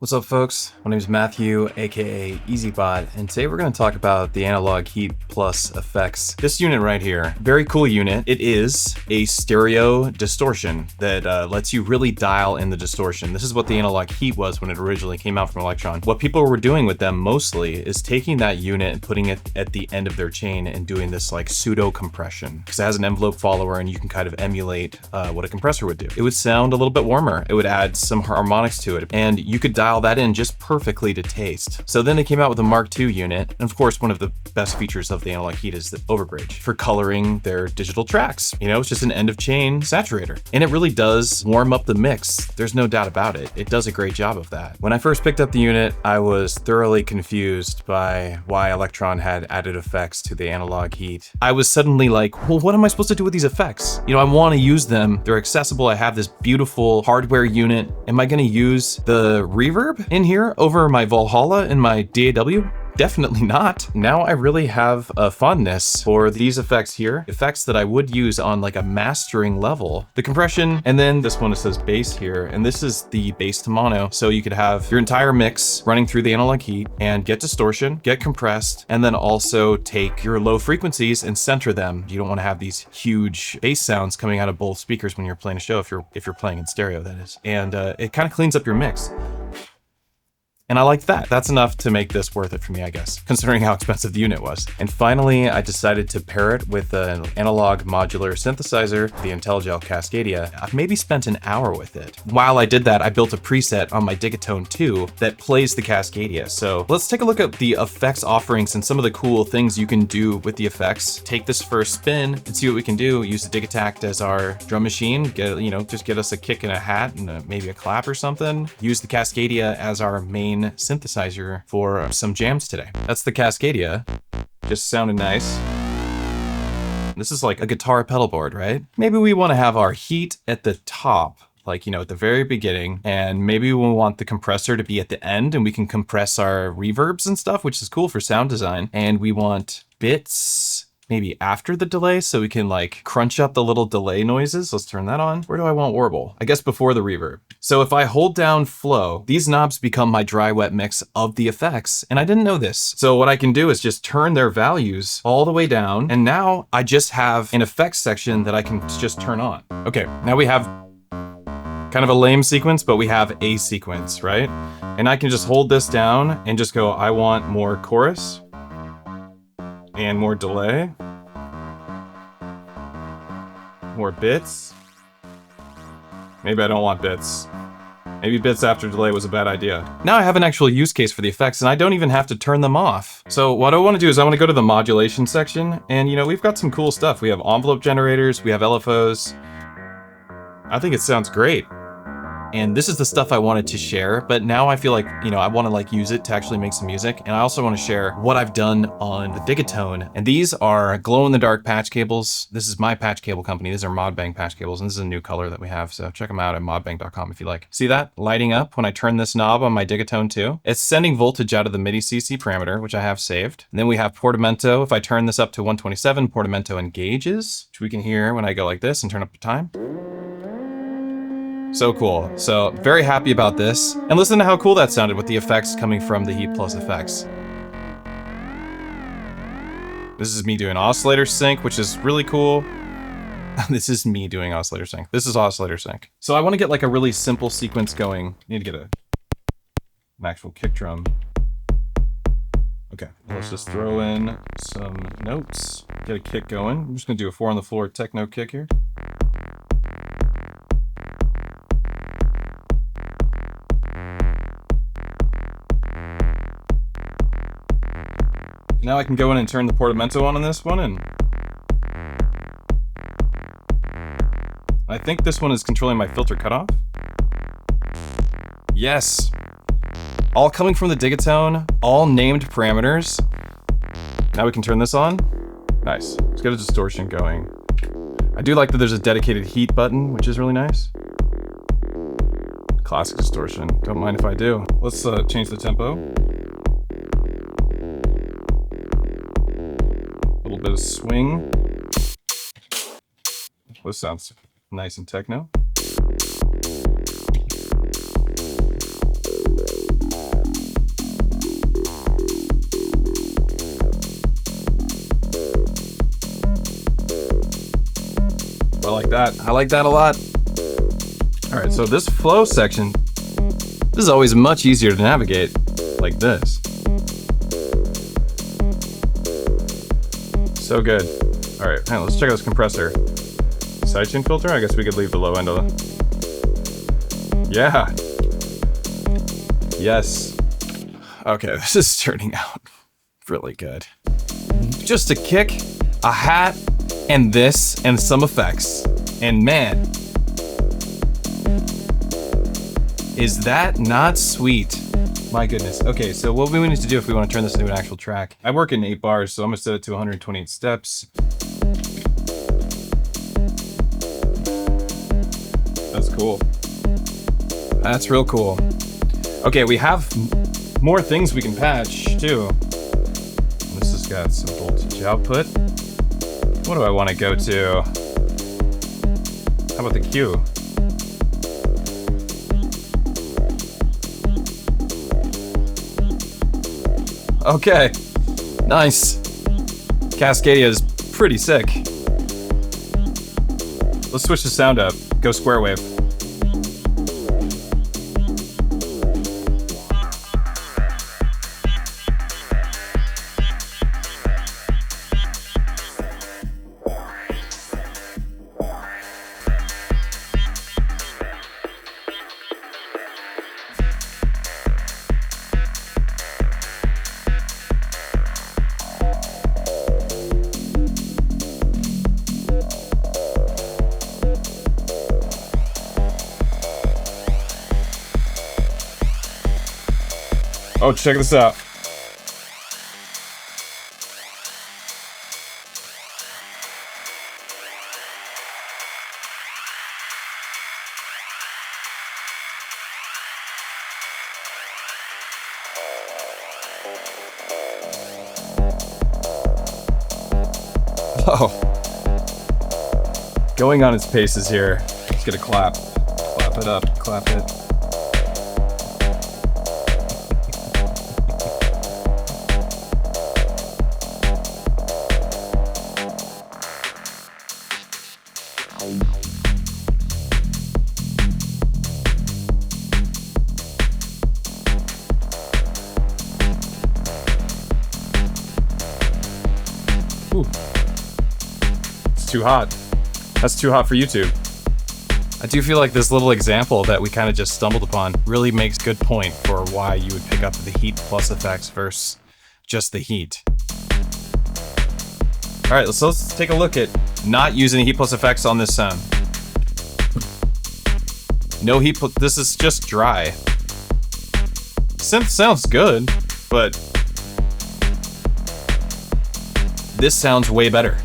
What's up, folks? My name is Matthew, aka EZBOT, and today we're going to talk about the Analog Heat+FX. This unit right here, very cool unit. It is a stereo distortion that lets you really dial in the distortion. This is what the Analog Heat was when it originally came out from Electron. What people were doing with them mostly is taking that unit and putting it at the end of their chain and doing this like pseudo compression, because it has an envelope follower and you can kind of emulate what a compressor would do. It would sound a little bit warmer. It would add some harmonics to it, and you could dial that in just perfectly to taste. So then they came out with a Mark II unit, and of course one of the best features of the Analog Heat is the overbridge for coloring their digital tracks. You know, it's just an end of chain saturator, and it really does warm up the mix. There's no doubt about it. It does a great job of that. When I first picked up the unit, I was thoroughly confused by why Electron had added effects to the Analog Heat. I was suddenly like, well, what am I supposed to do with these effects? You know, I want to use them. They're accessible. I have this beautiful hardware unit. Am I going to use the reverb in here over my Valhalla and my DAW? Definitely not. Now I really have a fondness for these effects here, effects that I would use on like a mastering level. The compression, and then this one, it says bass here, and this is the bass to mono. So you could have your entire mix running through the Analog Heat and get distortion, get compressed, and then also take your low frequencies and center them. You don't want to have these huge bass sounds coming out of both speakers when you're playing a show, if you're playing in stereo, that is. And it kind of cleans up your mix. And I like that. That's enough to make this worth it for me, I guess, considering how expensive the unit was. And finally, I decided to pair it with an analog modular synthesizer, the Intelligel Cascadia. I've maybe spent an hour with it. While I did that, I built a preset on my Digatone 2 that plays the Cascadia. So let's take a look at the effects offerings and some of the cool things you can do with the effects. Take this first spin and see what we can do. Use the Digitact as our drum machine. Just get us a kick and a hat and maybe a clap or something. Use the Cascadia as our main synthesizer for some jams today. That's the Cascadia, just sounding nice. This is like a guitar pedal board, right? Maybe we want to have our heat at the top, like, you know, at the very beginning, and maybe we want the compressor to be at the end and we can compress our reverbs and stuff, which is cool for sound design. And we want bits maybe after the delay, so we can like crunch up the little delay noises. Let's turn that on. Where do I want warble? I guess before the reverb. So if I hold down flow, these knobs become my dry wet mix of the effects, and I didn't know this. So what I can do is just turn their values all the way down, and now I just have an effects section that I can just turn on. Okay, now we have kind of a lame sequence, but we have a sequence, right? And I can just hold this down and just go, I want more chorus and more delay, more bits. Maybe I don't want bits. Maybe bits after delay was a bad idea. Now I have an actual use case for the effects, and I don't even have to turn them off. So what I want to do is I want to go to the modulation section, and you know, we've got some cool stuff. We have envelope generators, we have LFOs. I think it sounds great. And this is the stuff I wanted to share, but now I feel like, you know, I want to like use it to actually make some music. And I also want to share what I've done on the Digatone. And these are glow in the dark patch cables. This is my patch cable company. These are Modbang patch cables, and this is a new color that we have. So check them out at modbang.com if you like. See that lighting up when I turn this knob on my Digatone 2? It's sending voltage out of the MIDI CC parameter, which I have saved. And then we have portamento. If I turn this up to 127, portamento engages, which we can hear when I go like this and turn up the time. So cool. So very happy about this. And listen to how cool that sounded with the effects coming from the Heat+FX. This is me doing oscillator sync, which is really cool. This is me doing oscillator sync. This is oscillator sync. So I want to get like a really simple sequence going. I need to get an actual kick drum. Okay, let's just throw in some notes, get a kick going. I'm just gonna do a 4 on the floor techno kick here. Now I can go in and turn the portamento on this one, and I think this one is controlling my filter cutoff. Yes. All coming from the Digatone, all named parameters. Now we can turn this on. Nice. Let's get a distortion going. I do like that there's a dedicated heat button, which is really nice. Classic distortion. Don't mind if I do. Let's change the tempo. A little bit of swing. This sounds nice and techno. like that. I like that a lot. All right, so this flow section, this is always much easier to navigate like this. So good. All right, hang on, let's check out this compressor. Sidechain filter? I guess we could leave the low end of it. Yeah. Yes. Okay, this is turning out really good. Just a kick, a hat, and this, and some effects. And man, is that not sweet? My goodness. Okay, so what we need to do if we want to turn this into an actual track. I work in 8 bars, so I'm gonna set it to 128 steps. That's cool. That's real cool. Okay, we have more things we can patch too. This has got some voltage output. What do I want to go to? How about the Q? Okay, nice. Cascadia is pretty sick. Let's switch the sound up. Go square wave. Oh, check this out. Oh. Going on its paces here. Let's get a clap. Clap it up, clap it. Ooh. It's too hot. That's too hot for YouTube. I do feel like this little example that we kind of just stumbled upon really makes good point for why you would pick up the Heat+FX versus just the Heat. All right, so let's take a look at not using Heat+FX on this sound. No Heat+, this is just dry. Synth sounds good, but this sounds way better.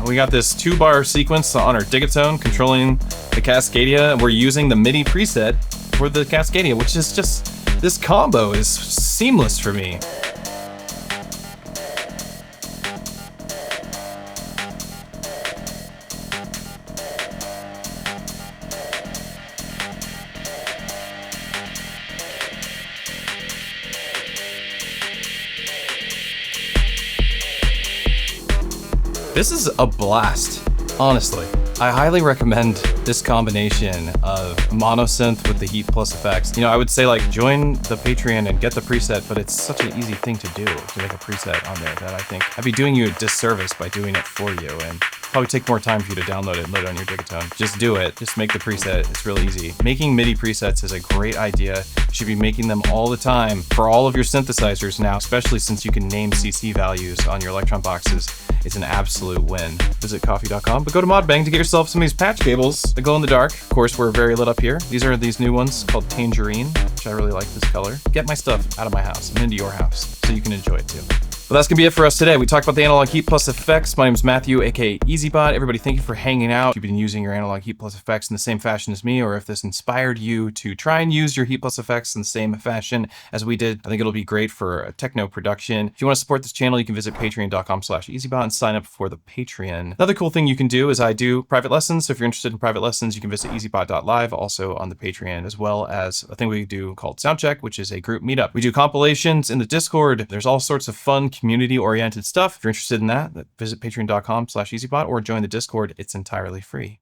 We got this 2-bar sequence on our Digatone controlling the Cascadia, and we're using the MIDI preset for the Cascadia, which is just, this combo is seamless for me. This is a blast, honestly. I highly recommend this combination of monosynth with the Heat+FX. You know, I would say like join the Patreon and get the preset, but it's such an easy thing to do to make a preset on there that I think I'd be doing you a disservice by doing it for you, and probably take more time for you to download it and load it on your Digatone. Just do it. Just make the preset. It's real easy. Making MIDI presets is a great idea. You should be making them all the time for all of your synthesizers now, especially since you can name CC values on your Electron boxes. It's an absolute win. Visit coffee.com, but go to Modbang to get yourself some of these patch cables that glow in the dark. Of course, we're very lit up here. These are these new ones called Tangerine, which I really like this color. Get my stuff out of my house and into your house so you can enjoy it too. Well, that's gonna be it for us today. We talked about the Analog Heat+FX. My name is Matthew, aka EZBOT. Everybody, thank you for hanging out. If you've been using your Analog Heat+FX in the same fashion as me, or if this inspired you to try and use your Heat+FX in the same fashion as we did, I think it'll be great for a techno production. If you want to support this channel, you can visit patreon.com/EZBOT and sign up for the Patreon. Another cool thing you can do is I do private lessons. So if you're interested in private lessons, you can visit ezbot.live, also on the Patreon, as well as a thing we do called Soundcheck, which is a group meetup. We do compilations in the Discord. There's all sorts of fun community-oriented stuff. If you're interested in that, visit patreon.com/EZBOT or join the Discord. It's entirely free.